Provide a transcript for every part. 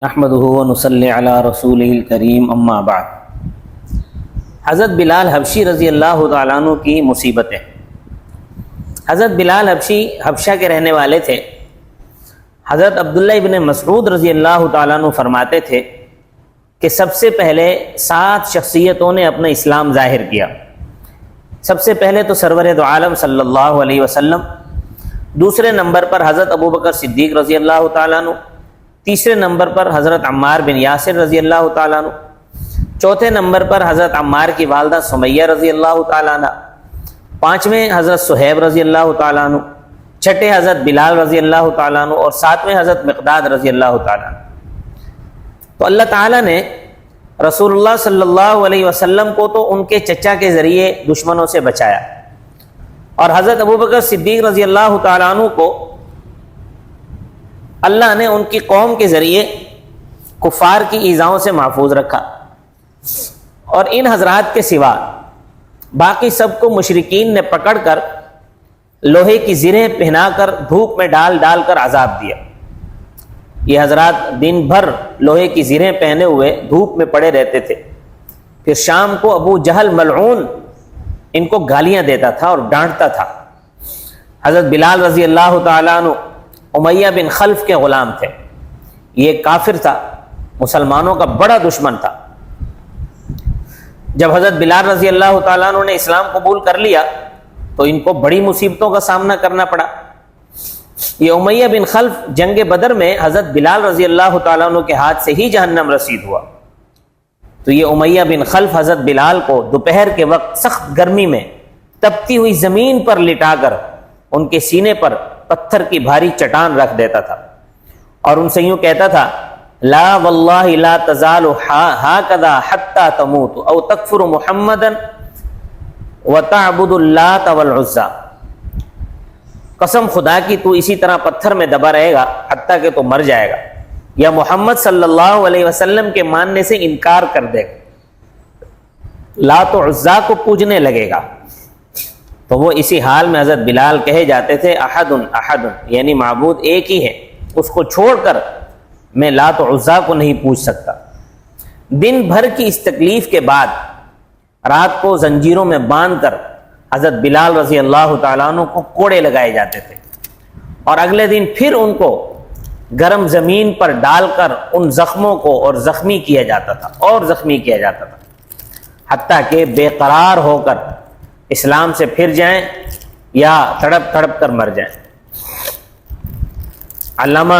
نحمده ونصلی علی رسولہ الکریم اما بعد۔ حضرت بلال حبشی رضی اللہ تعالیٰ عنہ کی مصیبتیں۔ حضرت بلال حبشی حبشہ کے رہنے والے تھے۔ حضرت عبداللہ ابن مسعود رضی اللہ تعالیٰ عنہ فرماتے تھے کہ سب سے پہلے 7 شخصیتوں نے اپنا اسلام ظاہر کیا۔ سب سے پہلے تو سرور دو عالم صلی اللہ علیہ وسلم، دوسرے نمبر پر حضرت ابوبکر صدیق رضی اللہ تعالیٰ عنہ، تیسرے نمبر پر حضرت عمار بن یاسر رضی اللہ تعالیٰ عنہ، چوتھے نمبر پر حضرت عمار کی والدہ سمیہ رضی اللہ تعالیٰ عنہ، پانچویں حضرت صہیب رضی اللہ تعالیٰ عنہ، چھٹے حضرت بلال رضی اللہ تعالیٰ عنہ اور ساتویں حضرت مقداد رضی اللہ تعالیٰ عنہ۔ تو اللہ تعالیٰ نے رسول اللہ صلی اللہ علیہ وسلم کو تو ان کے چچا کے ذریعے دشمنوں سے بچایا، اور حضرت ابوبکر صدیق رضی اللہ تعالیٰ عنہ کو اللہ نے ان کی قوم کے ذریعے کفار کی ایذاؤں سے محفوظ رکھا، اور ان حضرات کے سوا باقی سب کو مشرکین نے پکڑ کر لوہے کی زرہیں پہنا کر دھوپ میں ڈال ڈال کر عذاب دیا۔ یہ حضرات دن بھر لوہے کی زرہیں پہنے ہوئے دھوپ میں پڑے رہتے تھے، پھر شام کو ابو جہل ملعون ان کو گالیاں دیتا تھا اور ڈانٹتا تھا۔ حضرت بلال رضی اللہ تعالیٰ عنہ امیہ بن خلف کے غلام تھے۔ یہ کافر تھا، مسلمانوں کا بڑا دشمن تھا۔ جب حضرت بلال رضی اللہ تعالیٰ عنہ نے اسلام قبول کر لیا تو ان کو بڑی مصیبتوں کا سامنا کرنا پڑا۔ یہ امیہ بن خلف جنگ بدر میں حضرت بلال رضی اللہ تعالیٰ عنہ کے ہاتھ سے ہی جہنم رسید ہوا۔ تو یہ امیہ بن خلف حضرت بلال کو دوپہر کے وقت سخت گرمی میں تپتی ہوئی زمین پر لٹا کر ان کے سینے پر پتھر کی بھاری چٹان رکھ دیتا تھا، اور ان سے یوں کہتا تھا: لا واللہ لا تزال ہاکذا حتی تموت او تکفر محمدا وتعبد اللات والعزی، قسم خدا کی تو اسی طرح پتھر میں دبا رہے گا حتیٰ کہ تو مر جائے گا، یا محمد صلی اللہ علیہ وسلم کے ماننے سے انکار کر دے گا، لات و عزیٰ کو پوجنے لگے گا۔ تو وہ اسی حال میں حضرت بلال کہے جاتے تھے: احد احد، یعنی معبود ایک ہی ہے، اس کو چھوڑ کر میں لات و عزیٰ کو نہیں پوج سکتا۔ دن بھر کی اس تکلیف کے بعد رات کو زنجیروں میں باندھ کر حضرت بلال رضی اللہ تعالیٰ عنہ کو کوڑے لگائے جاتے تھے، اور اگلے دن پھر ان کو گرم زمین پر ڈال کر ان زخموں کو اور زخمی کیا جاتا تھا اور زخمی کیا جاتا تھا، حتیٰ کہ بے قرار ہو کر اسلام سے پھر جائیں یا تڑپ تڑپ کر مر جائیں۔ علامہ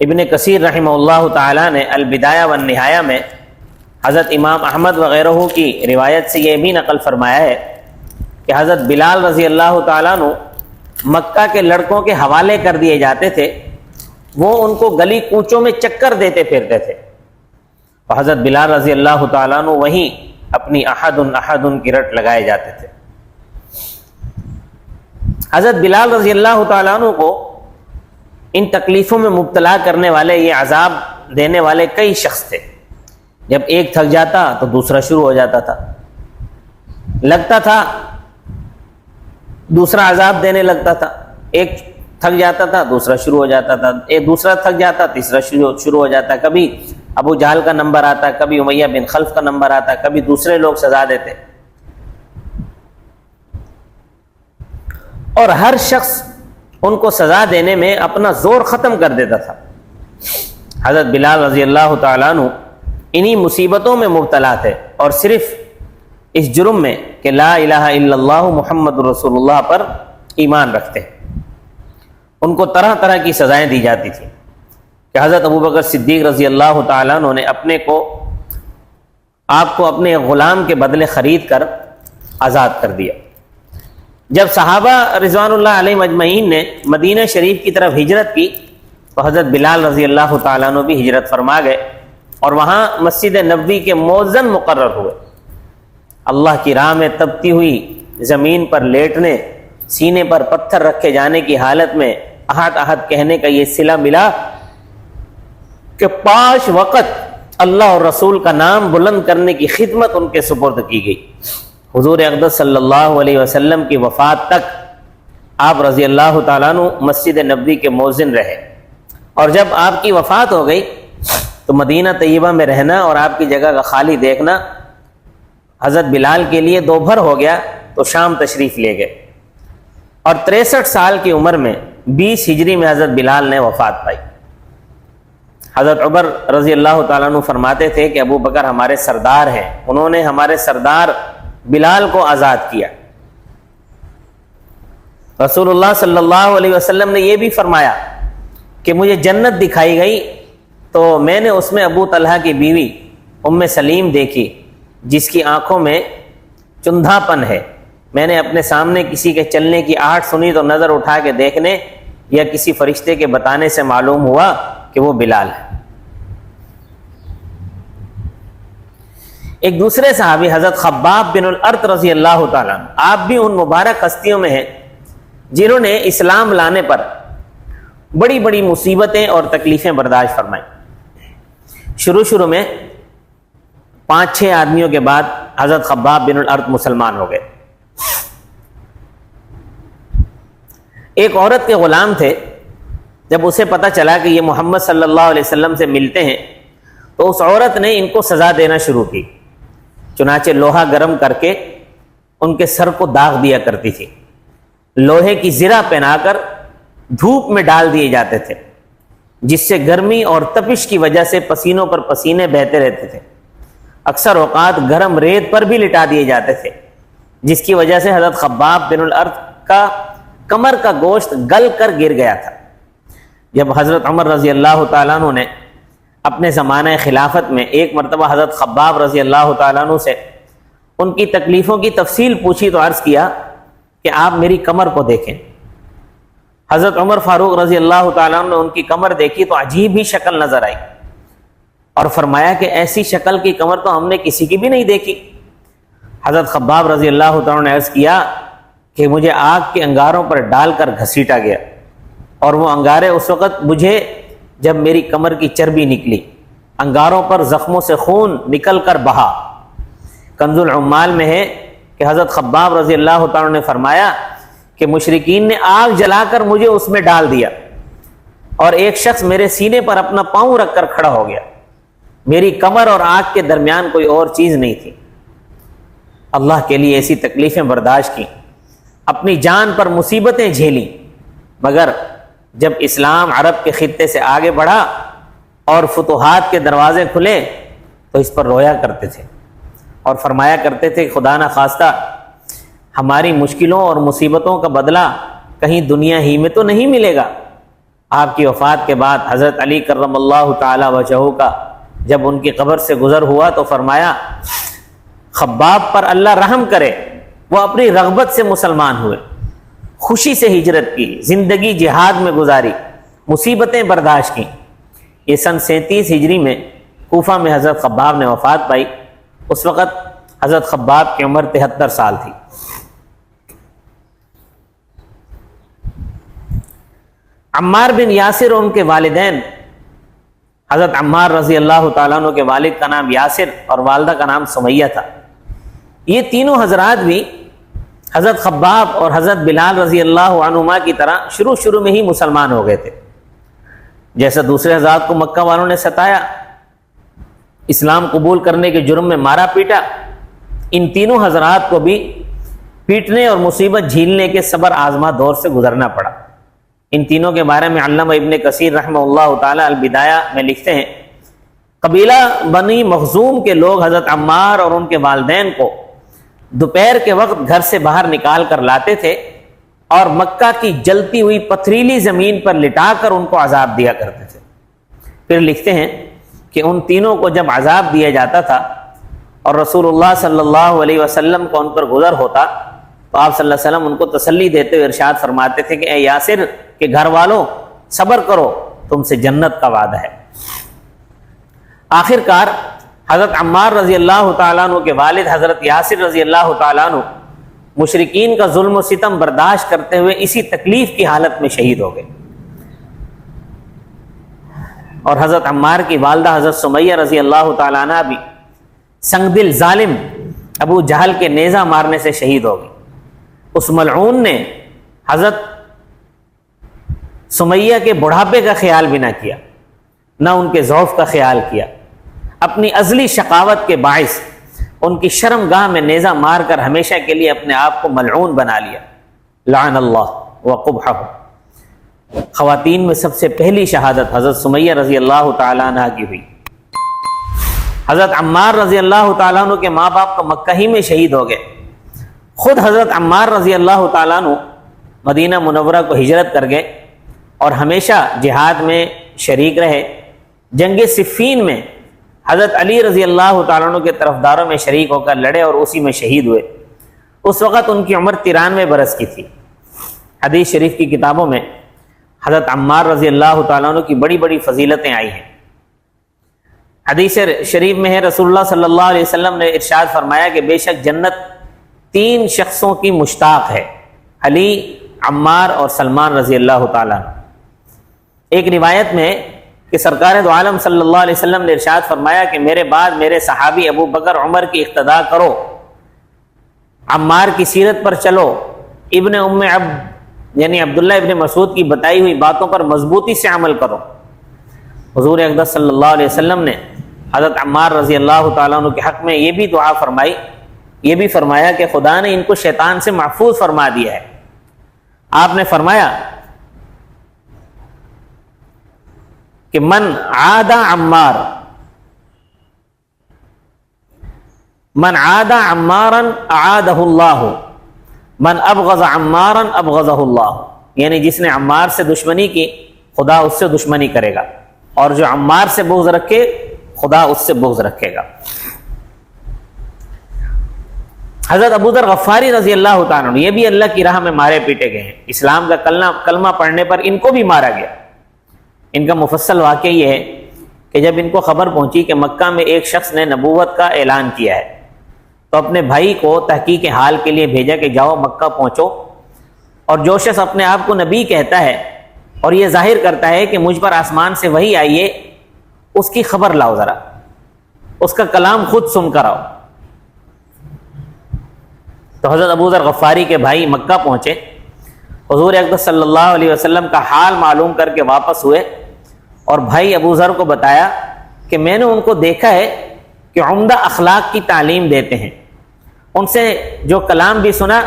ابن کثیر رحمہ اللہ تعالیٰ نے البدایہ والنہایہ میں حضرت امام احمد وغیرہ کی روایت سے یہ بھی نقل فرمایا ہے کہ حضرت بلال رضی اللہ تعالیٰ عنہ مکہ کے لڑکوں کے حوالے کر دیے جاتے تھے، وہ ان کو گلی کوچوں میں چکر دیتے پھرتے تھے، اور حضرت بلال رضی اللہ تعالیٰ عنہ وہیں اپنی احد احد کی رٹ لگائے جاتے تھے۔ حضرت بلال رضی اللہ تعالیٰ عنہ کو ان تکلیفوں میں مبتلا کرنے والے، یہ عذاب دینے والے کئی شخص تھے۔ جب ایک تھک جاتا تو دوسرا شروع ہو جاتا تھا، لگتا تھا دوسرا عذاب دینے لگتا تھا، ایک تھک جاتا تھا دوسرا شروع ہو جاتا تھا، ایک دوسرا تھک جاتا تیسرا شروع ہو جاتا، کبھی ابو جہل کا نمبر آتا، کبھی امیہ بن خلف کا نمبر آتا، کبھی دوسرے لوگ سزا دیتے، اور ہر شخص ان کو سزا دینے میں اپنا زور ختم کر دیتا تھا۔ حضرت بلال رضی اللہ تعالیٰ عنہ انہی مصیبتوں میں مبتلا تھے، اور صرف اس جرم میں کہ لا الہ الا اللہ محمد رسول اللہ پر ایمان رکھتے ہیں۔ ان کو طرح طرح کی سزائیں دی جاتی تھیں کہ حضرت ابوبکر صدیق رضی اللہ تعالیٰ عنہ نے آپ کو اپنے غلام کے بدلے خرید کر آزاد کر دیا۔ جب صحابہ رضوان اللہ علیہ مجمعین نے مدینہ شریف کی طرف ہجرت کی تو حضرت بلال رضی اللہ تعالیٰ عنہ بھی ہجرت فرما گئے، اور وہاں مسجد نبوی کے مؤذن مقرر ہوئے۔ اللہ کی راہ میں تپتی ہوئی زمین پر لیٹنے، سینے پر پتھر رکھے جانے کی حالت میں احد احد کہنے کا یہ صلہ ملا کہ 5 وقت اللہ اور رسول کا نام بلند کرنے کی خدمت ان کے سپرد کی گئی۔ حضور اقدس صلی اللہ علیہ وسلم کی وفات تک آپ رضی اللہ تعالیٰ عنہ مسجد نبوی کے مؤذن رہے، اور جب آپ کی وفات ہو گئی مدینہ طیبہ میں رہنا اور آپ کی جگہ کا خالی دیکھنا حضرت بلال کے لیے دوبھر ہو گیا، تو شام تشریف لے گئے، اور 63 سال کی عمر میں 20 ہجری میں حضرت بلال نے وفات پائی۔ حضرت عمر رضی اللہ تعالیٰ عنہ فرماتے تھے کہ ابو بکر ہمارے سردار ہیں، انہوں نے ہمارے سردار بلال کو آزاد کیا۔ رسول اللہ صلی اللہ علیہ وسلم نے یہ بھی فرمایا کہ مجھے جنت دکھائی گئی تو میں نے اس میں ابو طلحہ کی بیوی ام سلیم دیکھی، جس کی آنکھوں میں چندھا پن ہے۔ میں نے اپنے سامنے کسی کے چلنے کی آہٹ سنی تو نظر اٹھا کے دیکھنے یا کسی فرشتے کے بتانے سے معلوم ہوا کہ وہ بلال ہے۔ ایک دوسرے صحابی حضرت خباب بن الارت رضی اللہ تعالیٰ عنہ، آپ بھی ان مبارک ہستیوں میں ہیں جنہوں نے اسلام لانے پر بڑی بڑی مصیبتیں اور تکلیفیں برداشت فرمائیں۔ شروع میں 5-6 آدمیوں کے بعد حضرت خباب بن الارت مسلمان ہو گئے۔ ایک عورت کے غلام تھے، جب اسے پتہ چلا کہ یہ محمد صلی اللہ علیہ وسلم سے ملتے ہیں تو اس عورت نے ان کو سزا دینا شروع کی، چنانچہ لوہا گرم کر کے ان کے سر کو داغ دیا کرتی تھی، لوہے کی زرہ پہنا کر دھوپ میں ڈال دیے جاتے تھے، جس سے گرمی اور تپش کی وجہ سے پسینوں پر پسینے بہتے رہتے تھے۔ اکثر اوقات گرم ریت پر بھی لٹا دیے جاتے تھے، جس کی وجہ سے حضرت خباب بن الارت کا کمر کا گوشت گل کر گر گیا تھا۔ جب حضرت عمر رضی اللہ تعالیٰ عنہ نے اپنے زمانہ خلافت میں ایک مرتبہ حضرت خباب رضی اللہ تعالیٰ عنہ سے ان کی تکلیفوں کی تفصیل پوچھی تو عرض کیا کہ آپ میری کمر کو دیکھیں۔ حضرت عمر فاروق رضی اللہ تعالیٰ عنہ نے ان کی کمر دیکھی تو عجیب ہی شکل نظر آئی، اور فرمایا کہ ایسی شکل کی کمر تو ہم نے کسی کی بھی نہیں دیکھی۔ حضرت خباب رضی اللہ تعالیٰ نے عرض کیا کہ مجھے آگ کے انگاروں پر ڈال کر گھسیٹا گیا، اور وہ انگارے اس وقت بجھے جب میری کمر کی چربی نکلی، انگاروں پر زخموں سے خون نکل کر بہا۔ کنز العمال میں ہے کہ حضرت خباب رضی اللہ تعالیٰ نے فرمایا کہ مشرکین نے آگ جلا کر مجھے اس میں ڈال دیا، اور ایک شخص میرے سینے پر اپنا پاؤں رکھ کر کھڑا ہو گیا، میری کمر اور آگ کے درمیان کوئی اور چیز نہیں تھی۔ اللہ کے لیے ایسی تکلیفیں برداشت کی، اپنی جان پر مصیبتیں جھیلی، مگر جب اسلام عرب کے خطے سے آگے بڑھا اور فتوحات کے دروازے کھلے تو اس پر رویا کرتے تھے اور فرمایا کرتے تھے خدا نہ خواستہ ہماری مشکلوں اور مصیبتوں کا بدلہ کہیں دنیا ہی میں تو نہیں ملے گا۔ آپ کی وفات کے بعد حضرت علی کرم اللہ تعالی وجہہ کا جب ان کی قبر سے گزر ہوا تو فرمایا خباب پر اللہ رحم کرے، وہ اپنی رغبت سے مسلمان ہوئے، خوشی سے ہجرت کی، زندگی جہاد میں گزاری، مصیبتیں برداشت کی۔ یہ سن 37 ہجری میں کوفہ میں حضرت خباب نے وفات پائی۔ اس وقت حضرت خباب کی عمر 73 سال تھی۔ عمار بن یاسر اور ان کے والدین، حضرت عمار رضی اللہ تعالیٰ عنہ کے والد کا نام یاسر اور والدہ کا نام سمیہ تھا۔ یہ تینوں حضرات بھی حضرت خباب اور حضرت بلال رضی اللہ عنہما کی طرح شروع میں ہی مسلمان ہو گئے تھے۔ جیسا دوسرے حضرات کو مکہ والوں نے ستایا، اسلام قبول کرنے کے جرم میں مارا پیٹا، ان تینوں حضرات کو بھی پیٹنے اور مصیبت جھیلنے کے صبر آزما دور سے گزرنا پڑا۔ ان تینوں کے بارے میں علامہ ابن کثیر رحمہ اللہ تعالی البدایہ میں لکھتے ہیں، قبیلہ بنی مخزوم کے لوگ حضرت عمار اور ان کے والدین کو دوپہر کے وقت گھر سے باہر نکال کر لاتے تھے اور مکہ کی جلتی ہوئی پتھریلی زمین پر لٹا کر ان کو عذاب دیا کرتے تھے۔ پھر لکھتے ہیں کہ ان تینوں کو جب عذاب دیا جاتا تھا اور رسول اللہ صلی اللہ علیہ وسلم کو ان پر گزر ہوتا تو آپ صلی اللہ علیہ وسلم ان کو تسلی دیتے ہوئے ارشاد فرماتے تھے کہ اے یاسر کے گھر والوں صبر کرو، تم سے جنت کا وعدہ ہے۔ آخر کار حضرت عمار رضی اللہ تعالیٰ عنہ کے والد حضرت یاسر رضی اللہ تعالیٰ عنہ مشرکین کا ظلم و ستم برداشت کرتے ہوئے اسی تکلیف کی حالت میں شہید ہو گئے، اور حضرت عمار کی والدہ حضرت سمیہ رضی اللہ تعالیٰ عنہ بھی سنگ دل ظالم ابو جہل کے نیزہ مارنے سے شہید ہو گئی۔ اس ملعون نے حضرت سمیہ کے بڑھاپے کا خیال بھی نہ کیا، نہ ان کے ضعف کا خیال کیا، اپنی ازلی شقاوت کے باعث ان کی شرم گاہ میں نیزہ مار کر ہمیشہ کے لیے اپنے آپ کو ملعون بنا لیا، لعن اللہ وقبحہ۔ خواتین میں سب سے پہلی شہادت حضرت سمیہ رضی اللہ تعالیٰ عنہ کی ہوئی۔ حضرت عمار رضی اللہ تعالیٰ عنہ کے ماں باپ تو مکہ ہی میں شہید ہو گئے، خود حضرت عمار رضی اللہ تعالیٰ عنہ مدینہ منورہ کو ہجرت کر گئے اور ہمیشہ جہاد میں شریک رہے۔ جنگ صفین میں حضرت علی رضی اللہ تعالیٰ عنہ کے طرفداروں میں شریک ہو کر لڑے اور اسی میں شہید ہوئے۔ اس وقت ان کی عمر 93 برس کی تھی۔ حدیث شریف کی کتابوں میں حضرت عمار رضی اللہ تعالیٰ عنہ کی بڑی بڑی فضیلتیں آئی ہیں۔ حدیث شریف میں ہے رسول اللہ صلی اللہ علیہ وسلم نے ارشاد فرمایا کہ بے شک جنت 3 شخصوں کی مشتاق ہے، علی، عمار اور سلمان رضی اللہ تعالیٰ عنہ۔ ایک روایت میں کہ سرکار دو عالم صلی اللہ علیہ وسلم نے ارشاد فرمایا کہ میرے بعد میرے صحابی ابو بکر عمر کی اقتداء کرو، عمار کی سیرت پر چلو، ابن ام عبد یعنی عبداللہ ابن مسعود کی بتائی ہوئی باتوں پر مضبوطی سے عمل کرو۔ حضور اقدس صلی اللہ علیہ وسلم نے حضرت عمار رضی اللہ تعالیٰ عنہ کے حق میں یہ بھی دعا فرمائی، یہ بھی فرمایا کہ خدا نے ان کو شیطان سے محفوظ فرما دیا ہے۔ آپ نے فرمایا کہ من عاد عمارا اعادہ اللہ، من ابغض عمارا ابغضہ اللہ، یعنی جس نے عمار سے دشمنی کی خدا اس سے دشمنی کرے گا، اور جو عمار سے بغض رکھے خدا اس سے بغض رکھے گا۔ حضرت ابو ذر غفاری رضی اللہ تعالیٰ عنہ یہ بھی اللہ کی راہ میں مارے پیٹے گئے ہیں، اسلام کا کلمہ پڑھنے پر ان کو بھی مارا گیا۔ ان کا مفصل واقعہ یہ ہے کہ جب ان کو خبر پہنچی کہ مکہ میں ایک شخص نے نبوت کا اعلان کیا ہے تو اپنے بھائی کو تحقیق حال کے لیے بھیجا کہ جاؤ مکہ پہنچو، اور جو شخص اپنے آپ کو نبی کہتا ہے اور یہ ظاہر کرتا ہے کہ مجھ پر آسمان سے وحی آئی ہے، اس کی خبر لاؤ، ذرا اس کا کلام خود سن کر آؤ۔ تو حضرت ابو ذر غفاری کے بھائی مکہ پہنچے، حضور اقدس صلی اللہ علیہ وسلم کا حال معلوم کر کے واپس ہوئے اور بھائی ابو ذر کو بتایا کہ میں نے ان کو دیکھا ہے کہ عمدہ اخلاق کی تعلیم دیتے ہیں، ان سے جو کلام بھی سنا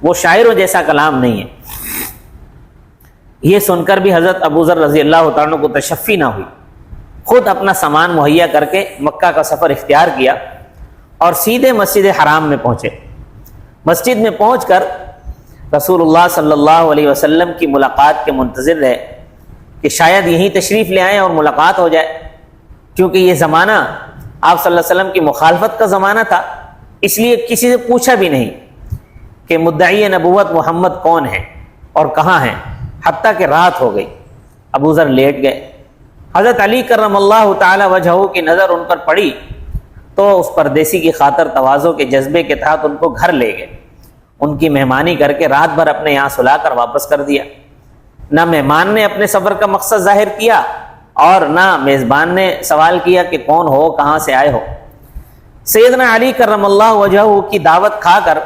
وہ شاعروں جیسا کلام نہیں ہے۔ یہ سن کر بھی حضرت ابو ذر رضی اللہ تعالیٰ عنہ کو تشفی نہ ہوئی، خود اپنا سامان مہیا کر کے مکہ کا سفر اختیار کیا اور سیدھے مسجد حرام میں پہنچے۔ مسجد میں پہنچ کر رسول اللہ صلی اللہ علیہ وسلم کی ملاقات کے منتظر رہے کہ شاید یہیں تشریف لے آئیں اور ملاقات ہو جائے، کیونکہ یہ زمانہ آپ صلی اللہ علیہ وسلم کی مخالفت کا زمانہ تھا، اس لیے کسی سے پوچھا بھی نہیں کہ مدعی نبوت محمد کون ہے اور کہاں ہیں، حتیٰ کہ رات ہو گئی۔ ابو ذر لیٹ گئے، حضرت علی کرم اللہ تعالی وجہہ کی نظر ان پر پڑی تو اس پردیسی کی خاطر تواضع کے جذبے کے تحت ان کو گھر لے گئے، ان کی مہمانی کر کے رات بھر اپنے یہاں سلا کر واپس کر دیا۔ نہ مہمان نے اپنے سفر کا مقصد ظاہر کیا اور نہ میزبان نے سوال کیا کہ کون ہو، کہاں سے آئے ہو۔ سیدنا علی کرم اللہ وجہہ کی دعوت کھا کر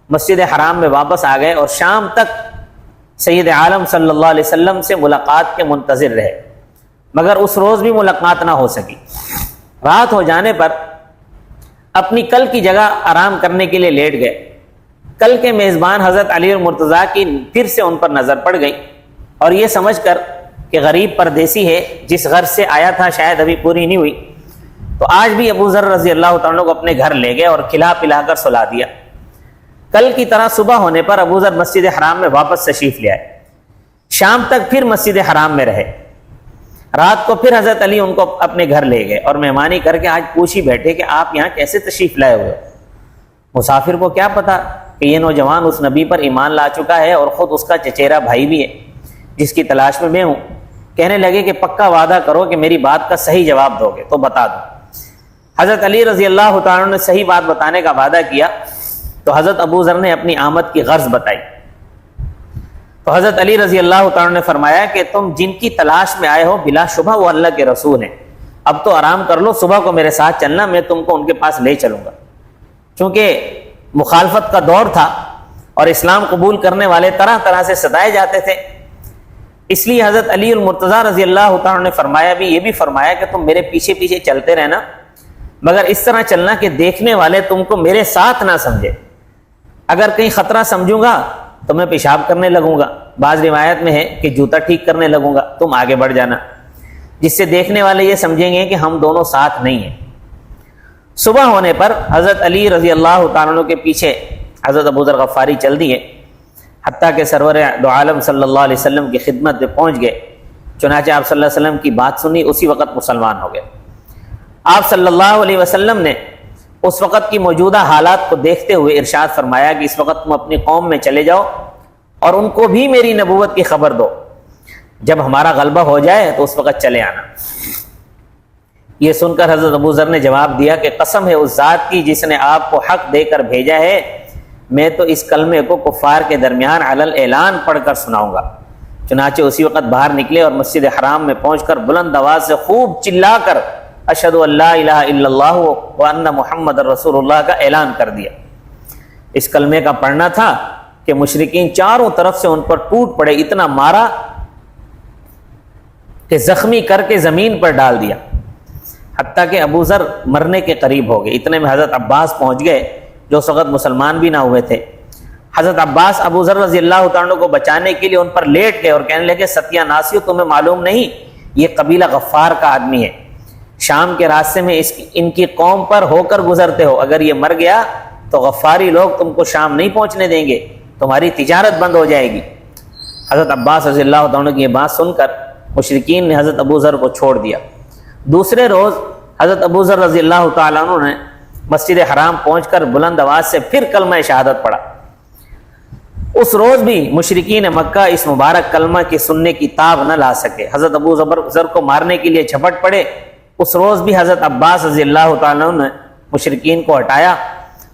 مسجد حرام میں واپس آ گئے اور شام تک سید عالم صلی اللہ علیہ وسلم سے ملاقات کے منتظر رہے، مگر اس روز بھی ملاقات نہ ہو سکی۔ رات ہو جانے پر اپنی کل کی جگہ آرام کرنے کے لیے لیٹ گئے۔ کل کے میزبان حضرت علی المرتضیٰ کی پھر سے ان پر نظر پڑ گئی اور یہ سمجھ کر کہ غریب پردیسی ہے، جس غرض سے آیا تھا شاید ابھی پوری نہیں ہوئی، تو آج بھی ابو ذر رضی اللہ تعالیٰ کو اپنے گھر لے گئے اور کھلا پلا کر سلا دیا۔ کل کی طرح صبح ہونے پر ابو ذر مسجد حرام میں واپس تشریف لے آئے، شام تک پھر مسجد حرام میں رہے۔ رات کو پھر حضرت علی ان کو اپنے گھر لے گئے اور مہمانی کر کے آج پوچھ ہی بیٹھے کہ آپ یہاں کیسے تشریف لائے ہوئے؟ مسافر کو کیا پتا کہ یہ نوجوان اس نبی پر ایمان لا چکا ہے اور خود اس کا چچیرا بھائی بھی ہے جس کی تلاش میں میں ہوں۔ کہنے لگے کہ پکا وعدہ کرو کہ میری بات کا صحیح جواب دو گے تو بتا دو۔ حضرت علی رضی اللہ تعالیٰ نے صحیح بات بتانے کا وعدہ کیا تو حضرت ابو ذر نے اپنی آمد کی غرض بتائی۔ تو حضرت علی رضی اللہ تعالیٰ نے فرمایا کہ تم جن کی تلاش میں آئے ہو بلا شبہ وہ اللہ کے رسول ہیں، اب تو آرام کر لو، صبح کو میرے ساتھ چلنا، میں تم کو ان کے پاس لے چلوں گا۔ چونکہ مخالفت کا دور تھا اور اسلام قبول کرنے والے طرح طرح سے ستائے جاتے تھے، اس لیے حضرت علی المرتضیٰ رضی اللہ تعالیٰ نے فرمایا بھی، یہ بھی فرمایا کہ تم میرے پیچھے پیچھے چلتے رہنا، مگر اس طرح چلنا کہ دیکھنے والے تم کو میرے ساتھ نہ سمجھے۔ اگر کہیں خطرہ سمجھوں گا تو میں پیشاب کرنے لگوں گا، بعض روایت میں ہے کہ جوتا ٹھیک کرنے لگوں گا، تم آگے بڑھ جانا، جس سے دیکھنے والے یہ سمجھیں گے کہ ہم دونوں ساتھ نہیں ہیں۔ صبح ہونے پر حضرت علی رضی اللہ تعالیٰ عنہ کے پیچھے حضرت ابو ذر غفاری چل دیے، حتیٰ کہ سرور دو عالم صلی اللہ علیہ وسلم کی خدمت میں پہنچ گئے۔ چنانچہ آپ صلی اللہ علیہ وسلم کی بات سنی، اسی وقت مسلمان ہو گئے۔ آپ صلی اللہ علیہ وسلم نے اس وقت کی موجودہ حالات کو دیکھتے ہوئے ارشاد فرمایا کہ اس وقت تم اپنی قوم میں چلے جاؤ اور ان کو بھی میری نبوت کی خبر دو، جب ہمارا غلبہ ہو جائے تو اس وقت چلے آنا۔ یہ سن کر حضرت ابو ذر نے جواب دیا کہ قسم ہے اس ذات کی جس نے آپ کو حق دے کر بھیجا ہے، میں تو اس کلمے کو کفار کے درمیان علی الاعلان پڑھ کر سناؤں گا۔ چنانچہ اسی وقت باہر نکلے اور مسجد حرام میں پہنچ کر بلند آواز سے خوب چلا کر اشہد ان لا الہ الا اللہ وان محمد رسول اللہ کا اعلان کر دیا۔ اس کلمے کا پڑھنا تھا کہ مشرکین چاروں طرف سے ان پر ٹوٹ پڑے، اتنا مارا کہ زخمی کر کے زمین پر ڈال دیا، حتیٰ کہ ابو ذر مرنے کے قریب ہو گئے۔ اتنے میں حضرت عباس پہنچ گئے جو اس وقت مسلمان بھی نہ ہوئے تھے۔ حضرت عباس ابو ذر رضی اللہ تعالیٰ کو بچانے کے لیے ان پر لیٹ گئے اور کہنے لگے ستیہ ناسیو، تمہیں معلوم نہیں یہ قبیلہ غفار کا آدمی ہے، شام کے راستے میں ان کی قوم پر ہو کر گزرتے ہو، اگر یہ مر گیا تو غفاری لوگ تم کو شام نہیں پہنچنے دیں گے، تمہاری تجارت بند ہو جائے گی۔ حضرت عباس رضی اللہ تعالیٰ کی یہ بات سن کر مشرکین نے حضرت ابو ذر کو چھوڑ دیا۔ دوسرے روز حضرت ابو ذر رضی اللہ تعالیٰ عنہ نے مسجد حرام پہنچ کر بلند آواز سے پھر کلمہ شہادت پڑھا۔ اس روز بھی مشرکین مکہ اس مبارک کلمہ کی سننے کی تاب نہ لا سکے، حضرت ابو ذر کو مارنے کے لیے جھپٹ پڑے۔ اس روز بھی حضرت عباس رضی اللہ تعالیٰ عنہ نے مشرکین کو ہٹایا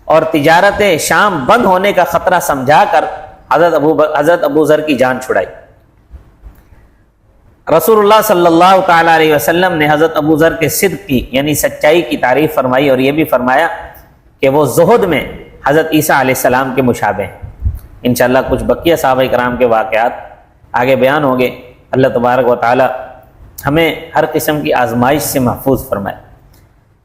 اور تجارت شام بند ہونے کا خطرہ سمجھا کر حضرت ابو ذر کی جان چھڑائی۔ رسول اللہ صلی اللہ تعالیٰ علیہ وسلم نے حضرت ابو ذر کے صدق کی یعنی سچائی کی تعریف فرمائی اور یہ بھی فرمایا کہ وہ زہد میں حضرت عیسیٰ علیہ السلام کے مشابہ ہیں۔ انشاءاللہ کچھ بقیہ صحابہ کرام کے واقعات آگے بیان ہوں گے۔ اللہ تبارک و تعالی ہمیں ہر قسم کی آزمائش سے محفوظ فرمائے،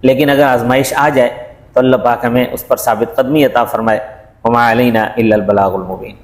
لیکن اگر آزمائش آ جائے تو اللہ پاک ہمیں اس پر ثابت قدمی عطا فرمائے۔ وما علینا الا البلاغ المبین۔